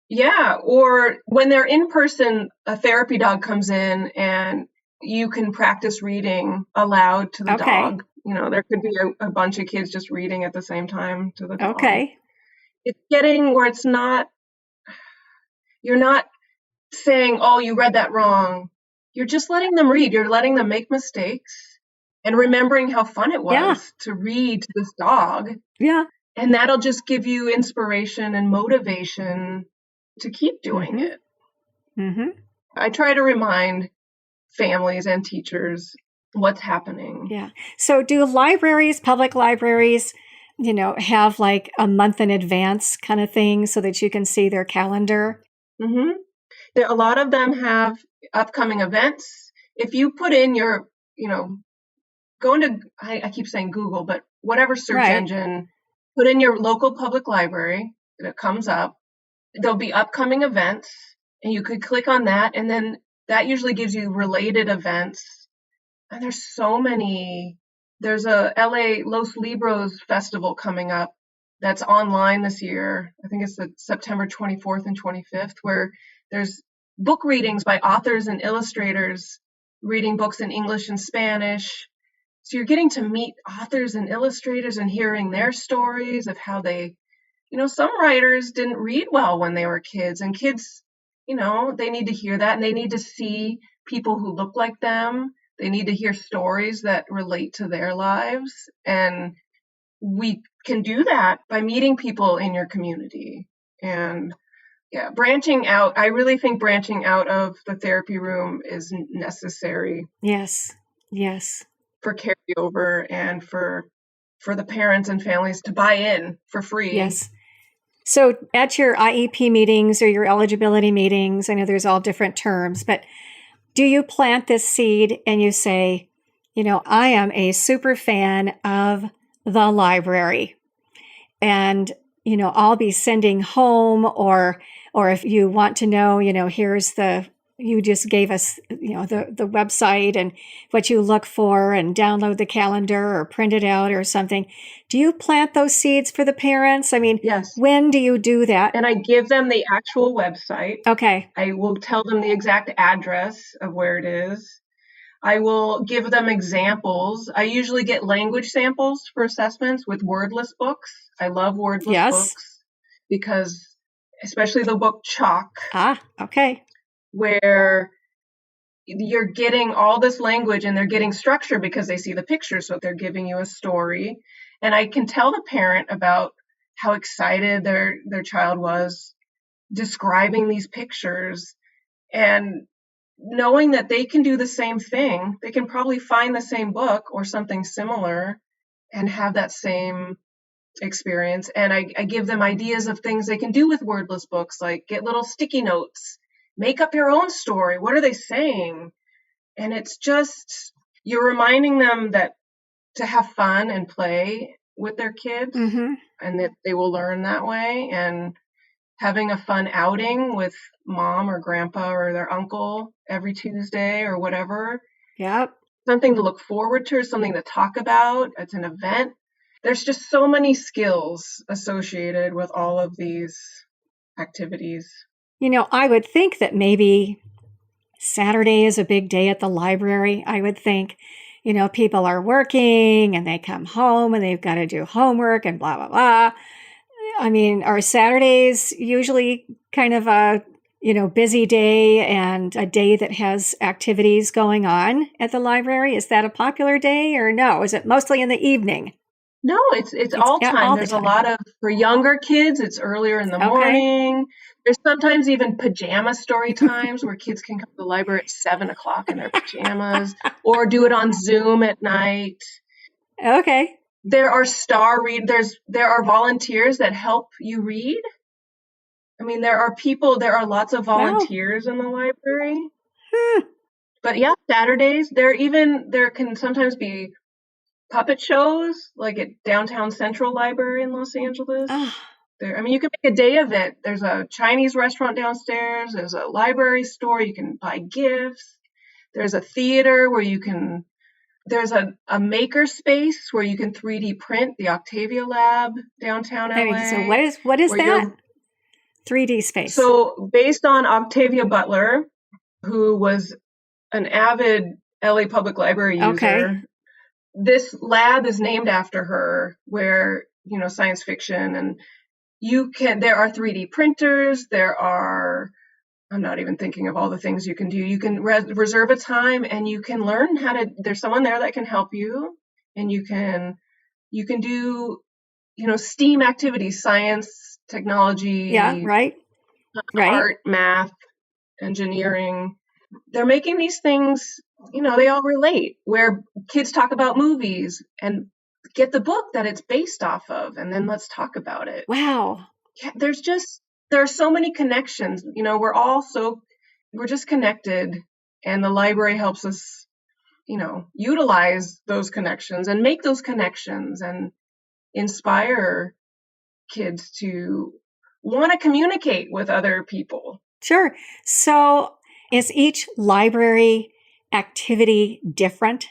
S3: Yeah, or when they're in person, a therapy dog comes in and you can practice reading aloud to the dog. There could be a bunch of kids just reading at the same time to the dog.
S2: Okay.
S3: It's getting where you're not saying, oh, you read that wrong. You're just letting them read. You're letting them make mistakes and remembering how fun it was to read to this dog.
S2: Yeah.
S3: And that'll just give you inspiration and motivation to keep doing it.
S2: Mm-hmm.
S3: I try to remind families and teachers what's happening.
S2: Yeah. So do public libraries, have like a month in advance kind of thing so that you can see their calendar?
S3: Mm-hmm. A lot of them have upcoming events. If you put in your, go into, I keep saying Google, but whatever search engine, put in your local public library, and it comes up. There'll be upcoming events, and you could click on that, and then that usually gives you related events. And there's so many. There's a LA Los Libros festival coming up that's online this year. I think it's September 24th and 25th, where there's book readings by authors and illustrators reading books in English and Spanish. So you're getting to meet authors and illustrators and hearing their stories of how they, some writers didn't read well when they were kids, and kids, they need to hear that, and they need to see people who look like them. They need to hear stories that relate to their lives. And we can do that by meeting people in your community. And branching out. I really think branching out of the therapy room is necessary.
S2: Yes.
S3: For carryover and for the parents and families to buy in for free.
S2: Yes. So at your IEP meetings or your eligibility meetings, I know there's all different terms, but do you plant this seed and you say, I am a super fan of the library, and, I'll be sending home, or if you want to know, here's you just gave us, the website and what you look for, and download the calendar or print it out or something. Do you plant those seeds for the parents? I mean,
S3: yes.
S2: When do you do that?
S3: And I give them the actual website.
S2: Okay.
S3: I will tell them the exact address of where it is. I will give them examples. I usually get language samples for assessments with wordless books. I love wordless books because, especially the book Chalk.
S2: Okay.
S3: Where you're getting all this language and they're getting structure because they see the picture. So they're giving you a story. And I can tell the parent about how excited their child was describing these pictures, and knowing that they can do the same thing. They can probably find the same book or something similar and have that same experience. And I give them ideas of things they can do with wordless books, like get little sticky notes make up your own story. What are they saying? And it's just, you're reminding them that to have fun and play with their kids,
S2: Mm-hmm.
S3: and that they will learn that way. And having a fun outing with mom or grandpa or their uncle every Tuesday or whatever.
S2: Yep.
S3: Something to look forward to, something to talk about. It's an event. There's just so many skills associated with all of these activities.
S2: I would think that maybe Saturday is a big day at the library. I would think, people are working and they come home and they've got to do homework and blah, blah, blah. I mean, are Saturdays usually kind of a, busy day and a day that has activities going on at the library? Is that a popular day or no? Is it mostly in the evening?
S3: No, it's all time.
S2: all the
S3: There's a
S2: time.
S3: lot of, for younger kids, it's earlier in the
S2: Okay.
S3: morning. There's sometimes even pajama story times where kids can come to the library at 7 o'clock in their pajamas, or do it on Zoom at night.
S2: Okay.
S3: There are there are volunteers that help you read. I mean, there are lots of
S2: Wow.
S3: volunteers in the library. But yeah, Saturdays, there can sometimes be puppet shows, like at Downtown Central Library in Los Angeles. You can make a day of it. There's a Chinese restaurant downstairs. There's a library store. You can buy gifts. There's a theater where there's a maker space where you can 3D print, the Octavia Lab downtown LA.
S2: So what is that? 3D space.
S3: So based on Octavia Butler, who was an avid LA Public Library user.
S2: Okay.
S3: This lab is named after her, where, science fiction, and there are 3D printers, I'm not even thinking of all the things you can do. You can reserve a time and you can learn there's someone there that can help you, and you can do, STEAM activities, science, technology,
S2: yeah, right.
S3: art, math, engineering. They're making these things, they all relate, where kids talk about movies and get the book that it's based off of, and then let's talk about it.
S2: Wow.
S3: Yeah, there are so many connections. We're just connected, and the library helps us, utilize those connections and make those connections and inspire kids to want to communicate with other people.
S2: Sure. So is each library activity different?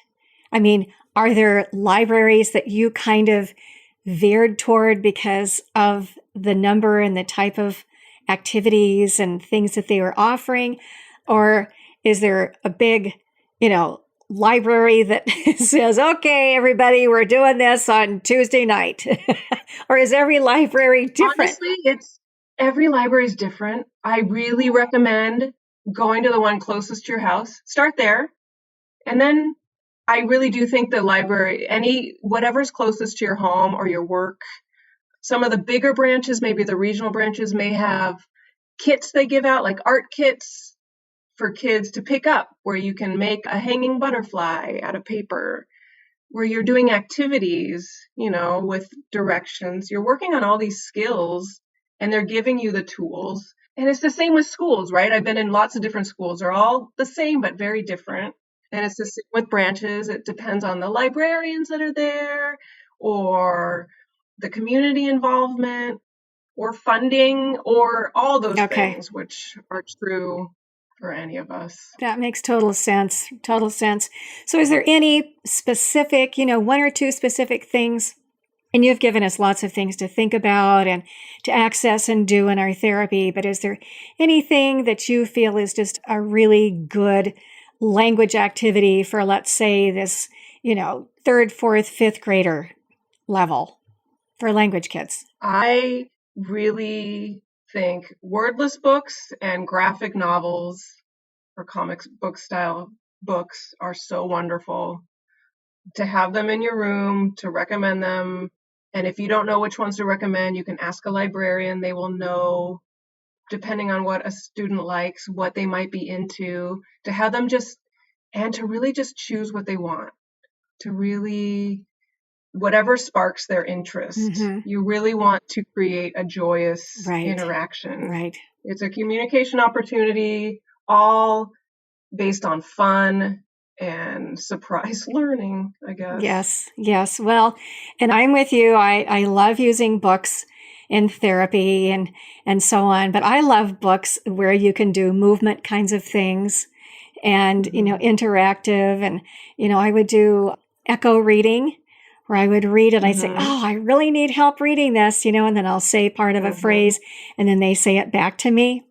S2: I mean, are there libraries that you kind of veered toward because of the number and the type of activities and things that they were offering? Or is there a big, library that says, okay, everybody, we're doing this on Tuesday night? Or is every library different?
S3: Honestly, every library is different. I really recommend going to the one closest to your house. Start there. And then I really do think the library, whatever's closest to your home or your work, some of the bigger branches, maybe the regional branches, may have kits they give out, like art kits for kids to pick up, where you can make a hanging butterfly out of paper, where you're doing activities, with directions. You're working on all these skills, and they're giving you the tools. And it's the same with schools, right? I've been in lots of different schools. They're all the same, but very different. And it's the same with branches. It depends on the librarians that are there, or the community involvement, or funding, or all those things, which are true for any of us.
S2: That makes total sense. Total sense. So is there any specific, one or two specific things? And you've given us lots of things to think about and to access and do in our therapy, but is there anything that you feel is just a really good language activity for, let's say, this, 3rd, 4th, 5th grader level for language kids?
S3: I really think wordless books and graphic novels or comics book style books are so wonderful. To have them in your room, to recommend them. And if you don't know which ones to recommend, you can ask a librarian. They will know, depending on what a student likes, what they might be into, to have them to really just choose what they want, to really whatever sparks their interest. You really want to create a joyous interaction.
S2: Right.
S3: It's a communication opportunity, all based on fun and surprise learning, I guess.
S2: Yes. Well, and I'm with you. I love using books in therapy and so on, but I love books where you can do movement kinds of things and, interactive. And, I would do echo reading where I would read it. I'd say, oh, I really need help reading this, and then I'll say part of a phrase and then they say it back to me.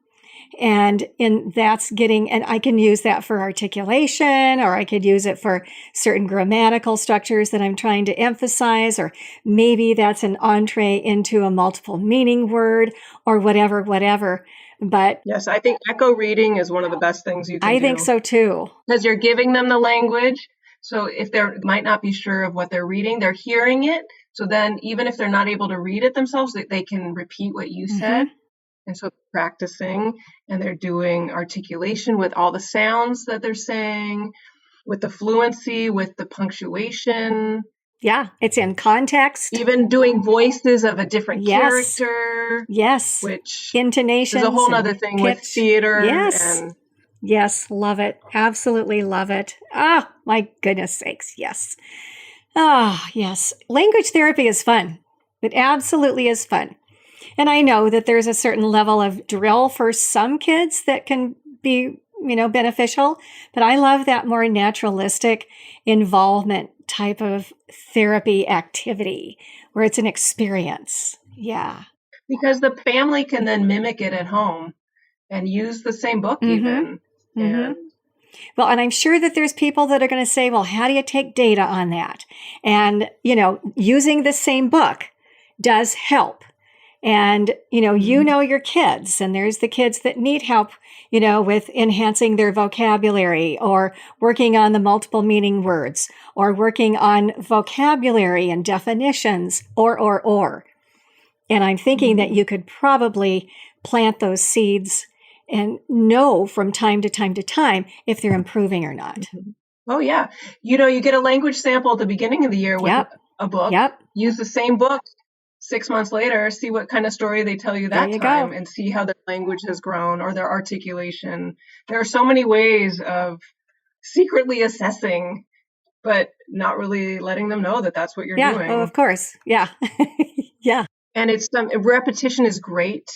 S2: And that's and I can use that for articulation, or I could use it for certain grammatical structures that I'm trying to emphasize, or maybe that's an entree into a multiple meaning word or whatever. But
S3: yes, I think echo reading is one of the best things you can do.
S2: I think so too.
S3: Because you're giving them the language. So if they might not be sure of what they're reading, they're hearing it. So then even if they're not able to read it themselves, they can repeat what you said. And so practicing, and they're doing articulation with all the sounds that they're saying, with the fluency, with the punctuation.
S2: Yeah, it's in context.
S3: Even doing voices of a different character.
S2: Yes.
S3: Which
S2: intonations.
S3: is a whole other thing with theater.
S2: Yes, love it. Absolutely love it. Oh, my goodness sakes. Yes. Oh, yes. Language therapy is fun. It absolutely is fun. And I know that there's a certain level of drill for some kids that can be, beneficial, but I love that more naturalistic involvement type of therapy activity where it's an experience. Yeah.
S3: Because the family can then mimic it at home and use the same book even.
S2: Well, and I'm sure that there's people that are going to say, well, how do you take data on that? And, using the same book does help. And, you know your kids, and there's the kids that need help, with enhancing their vocabulary or working on the multiple meaning words or working on vocabulary and definitions or. And I'm thinking that you could probably plant those seeds and know from time to time if they're improving or not.
S3: Oh, yeah. You get a language sample at the beginning of the year with a book. Use the same book 6 months later, see what kind of story they tell you that time and see how their language has grown or their articulation. There are so many ways of secretly assessing, but not really letting them know that that's what you're doing.
S2: Oh, of course. Yeah. Yeah.
S3: And repetition is great.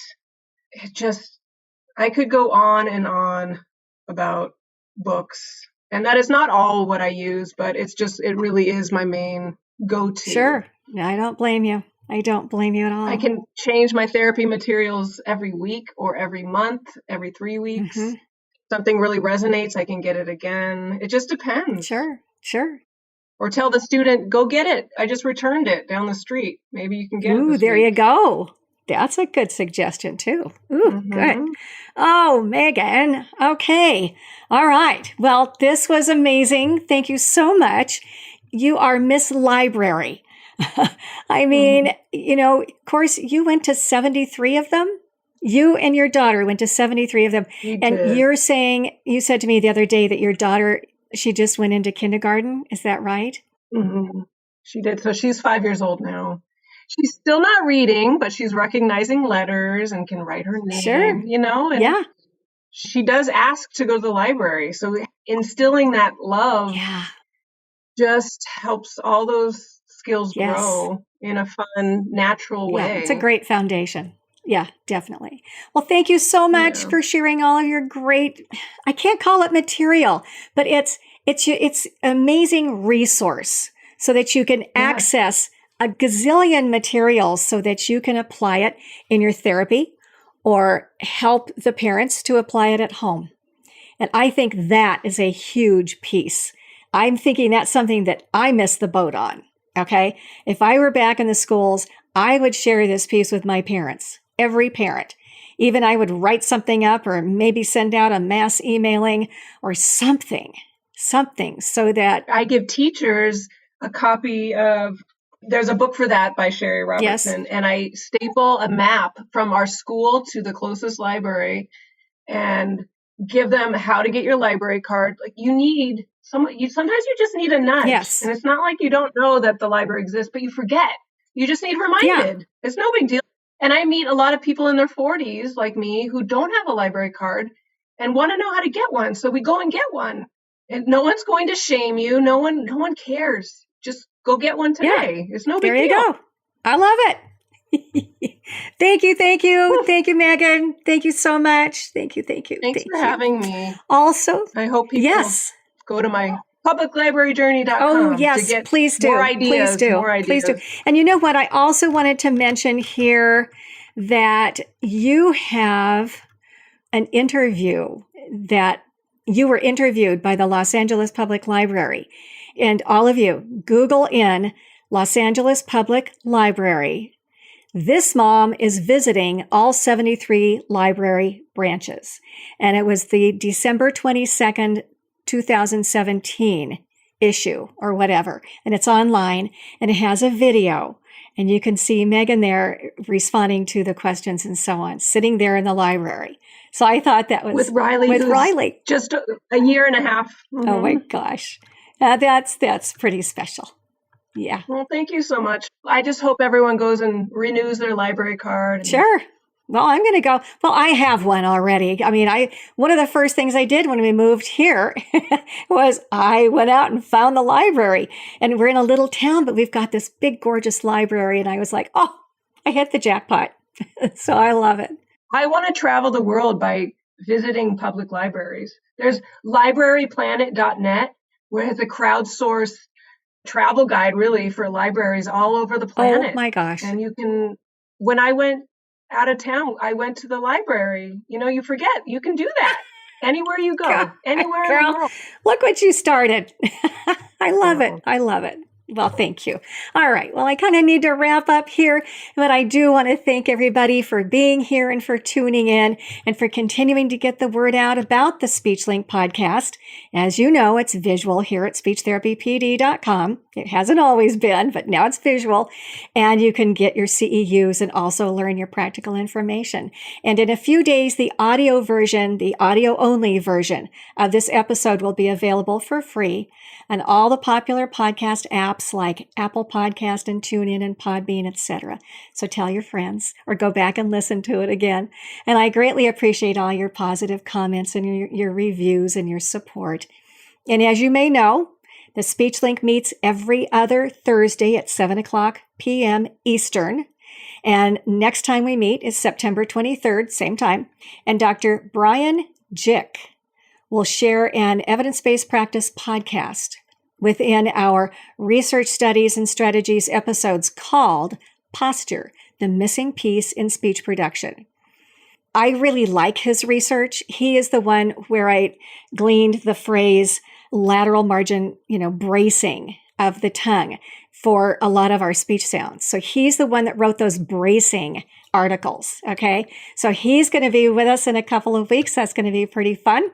S3: I could go on and on about books, and that is not all what I use, but it really is my main go-to.
S2: Sure. I don't blame you. I don't blame you at all.
S3: I can change my therapy materials every week or every month, every 3 weeks. Something really resonates, I can get it again. It just depends.
S2: Sure.
S3: Or tell the student, go get it. I just returned it down the street. Maybe you can get it.
S2: Ooh, there you go. That's a good suggestion too. Ooh, good. Oh, Megan. Okay. All right. Well, this was amazing. Thank you so much. You are Miss Library. I mean, of course, you went to 73 of them. You and your daughter went to 73 of them. You said to me the other day that your daughter, she just went into kindergarten. Is that right?
S3: She did. So she's 5 years old now. She's still not reading, but she's recognizing letters and can write her name.
S2: Sure.
S3: And she does ask to go to the library. So instilling that love just helps all those skills grow in a fun, natural way.
S2: It's a great foundation. Yeah, definitely. Well, thank you so much for sharing all of your great, I can't call it material, but it's amazing resource so that you can access a gazillion materials so that you can apply it in your therapy or help the parents to apply it at home. And I think that is a huge piece. I'm thinking that's something that I missed the boat on. Okay. If I were back in the schools, I would share this piece with my parents, every parent. Even I would write something up or maybe send out a mass emailing or something so that
S3: I give teachers a copy of, there's a book for that by Sherry Robertson, and I staple a map from our school to the closest library and give them how to get your library card. Like, you need sometimes you just need a nudge.
S2: Yes.
S3: And it's not like you don't know that the library exists, but you forget. You just need reminded.
S2: Yeah.
S3: It's no big deal. And I meet a lot of people in their 40s like me who don't have a library card and want to know how to get one. So we go and get one. And no one's going to shame you. No one cares. Just go get one today. It's no big deal.
S2: There you go. I love it. Thank you. Thank you, Megan. Thank you so much. Thank you.
S3: Thanks for having me.
S2: Also,
S3: I hope people go to my publiclibraryjourney.com.
S2: Oh, yes,
S3: to get
S2: please do.
S3: More ideas,
S2: please do.
S3: More ideas.
S2: Please do. And you know what? I also wanted to mention here that you have an interview that you were interviewed by the Los Angeles Public Library. And all of you, Google in Los Angeles Public Library. This mom is visiting all 73 library branches. And it was the December 22nd, 2017 issue or whatever. And it's online and it has a video. And you can see Megan there responding to the questions and so on, sitting there in the library. So I thought that was
S3: with Riley. Just a year and a half. Mm-hmm.
S2: Oh my gosh. That's pretty special. Yeah.
S3: Well, thank you so much. I just hope everyone goes and renews their library card.
S2: Sure. Well, I'm going to go. Well, I have one already. I mean, one of the first things I did when we moved here was I went out and found the library. And we're in a little town, but we've got this big, gorgeous library. And I was like, oh, I hit the jackpot. So I love it.
S3: I want to travel the world by visiting public libraries. There's libraryplanet.net, where it's a crowdsourced travel guide really for libraries all over the planet.
S2: Oh my gosh.
S3: And you can, when I went out of town, I went to the library. You forget, you can do that anywhere you go, anywhere in the world.
S2: Look what you started. I love it. I love it. Well, thank you. All right. Well, I kind of need to wrap up here, but I do want to thank everybody for being here and for tuning in and for continuing to get the word out about the SpeechLink podcast. As you know, it's visual here at speechtherapypd.com. It hasn't always been, but now it's visual, and you can get your CEUs and also learn your practical information. And in a few days, the audio version, the audio only version of this episode will be available for free on all the popular podcast apps like Apple Podcast and TuneIn and Podbean, etc. So tell your friends or go back and listen to it again. And I greatly appreciate all your positive comments and your reviews and your support. And as you may know, the SpeechLink meets every other Thursday at 7 o'clock p.m. Eastern. And next time we meet is September 23rd, same time. And Dr. Brian Jick will share an evidence-based practice podcast within our research studies and strategies episodes called Posture, the Missing Piece in Speech Production. I really like his research. He is the one where I gleaned the phrase lateral margin, bracing of the tongue for a lot of our speech sounds. So he's the one that wrote those bracing articles. Okay. So he's going to be with us in a couple of weeks. That's going to be pretty fun.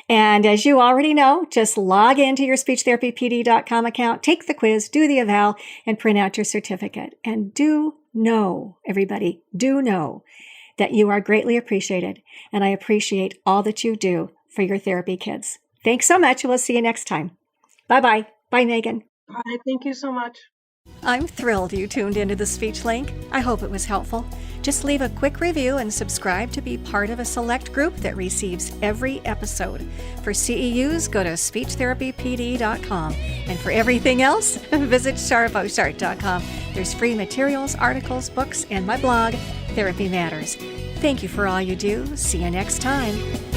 S2: And as you already know, just log into your speechtherapypd.com account, take the quiz, do the eval, and print out your certificate. And do know, everybody, do know that you are greatly appreciated. And I appreciate all that you do for your therapy kids. Thanks so much. We'll see you next time. Bye-bye. Bye, Megan.
S3: Bye. Thank you so much.
S2: I'm thrilled you tuned into the SpeechLink. I hope it was helpful. Just leave a quick review and subscribe to be part of a select group that receives every episode. For CEUs, go to speechtherapypd.com. And for everything else, visit sharboshart.com. There's free materials, articles, books, and my blog, Therapy Matters. Thank you for all you do. See you next time.